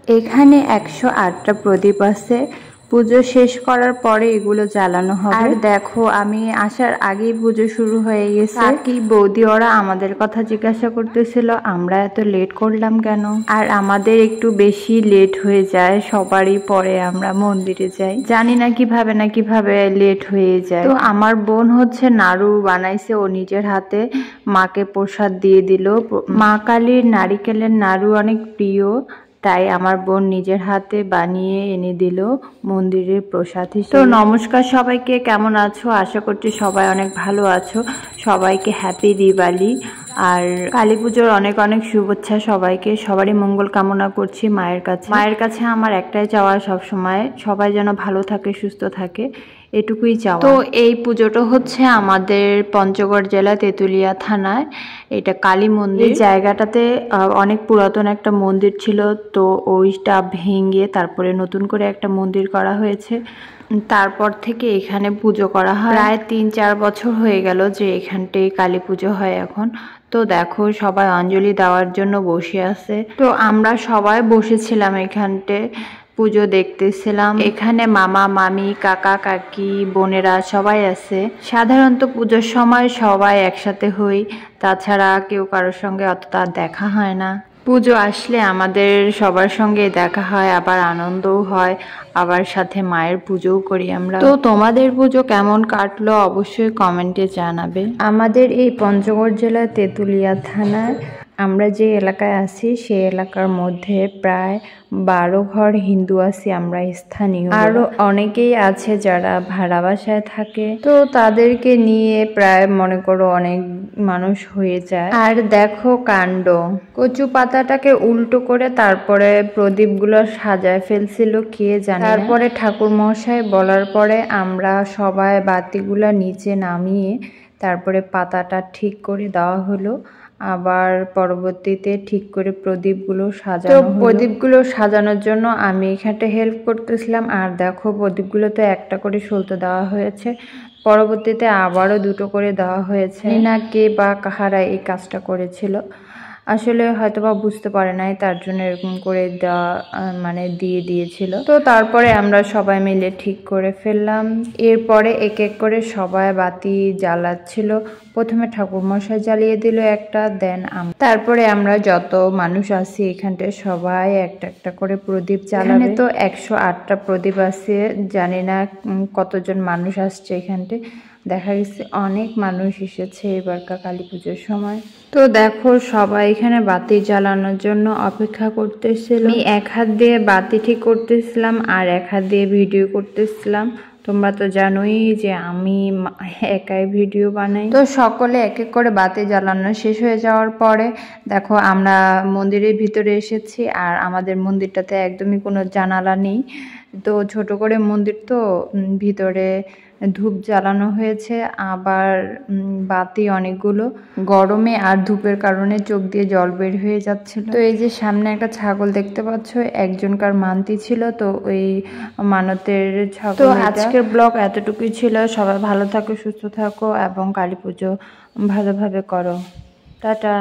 এখানে 108টা প্রদীপ আছে। পুজো শেষ করার পরে এগুলো জ্বালানো হবে। আর দেখো আমি আসার আগেই পুজো শুরু হয়ে গেছে। কি বৌদি ওরা আমাদের কথা জিজ্ঞাসা করতেছিল আমরা এত লেট করলাম কেন। আর আমাদের একটু বেশি লেট হয়ে যায় সবারই, পরে আমরা মন্দিরে যাই। জানি না কিভাবে লেট হয়ে যায়। তো আমার বোন হচ্ছে নাড়ু বানাইছে, ও নিজের হাতে মাকে প্রসাদ দিয়ে দিল। মা কালীর নারিকেলের নাড়ু অনেক প্রিয়, তাই আমার বোন নিজের হাতে বানিয়ে এনে দিল মন্দিরের প্রসাদ হিসেবে। তো নমস্কার সবাইকে, কেমন আছো? আশা করছি সবাই অনেক ভালো আছো। সবাইকে হ্যাপি দিওয়ালি আর কালী পুজোর অনেক অনেক শুভেচ্ছা সবাইকে। সবারই মঙ্গল কামনা করছি মায়ের কাছে আমার একটাই চাওয়া, সবসময় সবাই যেন ভালো থাকে, সুস্থ থাকে, এটুকুই চাওয়া। তো এই পুজোটা হচ্ছে আমাদের পঞ্চগড় জেলা তেঁতুলিয়া থানায়, এটা কালী মন্দির। এই জায়গাটাতে অনেক পুরাতন একটা মন্দির ছিল, তো ওইটা ভেঙে তারপরে নতুন করে একটা মন্দির করা হয়েছে। তারপর থেকে এখানে পুজো করা হয়। প্রায় 3-4 বছর হয়ে গেল যে এখানটায় কালী পুজো হয় এখন। তো দেখো সবাই অঞ্জলি দেওয়ার জন্য বসে আছে। তো আমরা সবাই বসেছিলাম এখানটায়, পুজো দেখতেছিলাম। এখানে মামা মামি কাকা কাকি বোনেরা সবাই আছে। সাধারণত পুজোর সময় সবাই একসাথে হই, তাছাড়া কেউ কারোর সঙ্গে অতটা দেখা হয় না। পুজো আসলে আমাদের সবার সঙ্গে দেখা হয়, আবার আনন্দও হয়, আবার সাথে মায়ের পুজোও করি আমরা। তো তোমাদের পুজো কেমন কাটলো অবশ্যই কমেন্টে জানাবে। আমাদের এই পঞ্চগড় জেলার তেঁতুলিয়া থানায় আমরা যে এলাকায় আছি সেই এলাকার মধ্যে প্রায় 12 ঘর হিন্দু আছি আমরা স্থানীয়। আরো অনেকেই আছে যারা ভাড়া বাসায় থাকে, তো তাদেরকে নিয়ে প্রায় মনে করো অনেক মানুষ হয়ে যায়। আর দেখো কাণ্ড, কচু পাতাটাকে উল্টো করে তারপরে প্রদীপগুলো সাজায় ফেলছিল কে জানে। তারপরে ঠাকুর মশাই বলার পরে আমরা সবাই বাতিগুলো নিচে নামিয়ে তারপরে পাতাটা ঠিক করে দেওয়া হলো। আবার পরবর্তীতে ঠিক করে প্রদীপগুলো সাজানো হলো। প্রদীপগুলো সাজানোর জন্য আমি এখানটা হেল্প করতেছিলাম। আর দেখো প্রদীপগুলো তো একটা করে সলতে দেওয়া হয়েছে, পরবর্তীতে আবারও 2টো করে দেওয়া হয়েছে। না কে বা কাহারা এই কাজটা করেছিল, আসলে হয়তোবা বুঝতে পারে নাই, তার জন্য এরকম করে দেওয়া মানে দিয়ে দিয়েছিল। তো তারপরে আমরা সবাই মিলে ঠিক করে ফেললাম। এরপরে এক এক করে সবাই বাতি জ্বালাচ্ছিল। প্রথমে ঠাকুরমশাই জ্বালিয়ে দিল একটা, দেন তারপরে আমরা যত মানুষ আছি এখানটায় সবাই একটা একটা করে প্রদীপ জ্বালাবে। তো 108টা প্রদীপ আছে, জানি না কতজন মানুষ আসছে এখানটায়। দেখা গেছে অনেক মানুষ এসেছে এবারকার কালী পুজোর সময়। তো দেখো সবাই এখানে বাতি জ্বালানোর জন্য অপেক্ষা করতেছিল। আমি এক হাত দিয়ে বাতি ঠিক করতেছিলাম আর এক হাত দিয়ে ভিডিও করতেছিলাম। তোমরা তো জানোই যে আমি একাই ভিডিও বানাই। তো সকলে এক এক করে বাতি জ্বালানো শেষ হয়ে যাওয়ার পরে দেখো আমরা মন্দিরের ভিতরে এসেছি। আর আমাদের মন্দিরটাতে একদমই কোনো জানালা নেই, তো ছোট করে মন্দির, তো ভিতরে ধূপ জ্বালানো হয়েছে। আবার বাতি অনেকগুলো, গরমে আর ধূপের কারণে চোখ দিয়ে জল বের হয়ে যাচ্ছিল। তো এই যে সামনে একটা ছাগল দেখতে পাচ্ছ, একজনকার মানতি ছিল, তো ওই মানতের ছাগল। তো আজকের ব্লগ এতটুকুই ছিল। সবাই ভালো থাকো, সুস্থ থাকো এবং কালী পুজো ভালোভাবে করো। টাটা।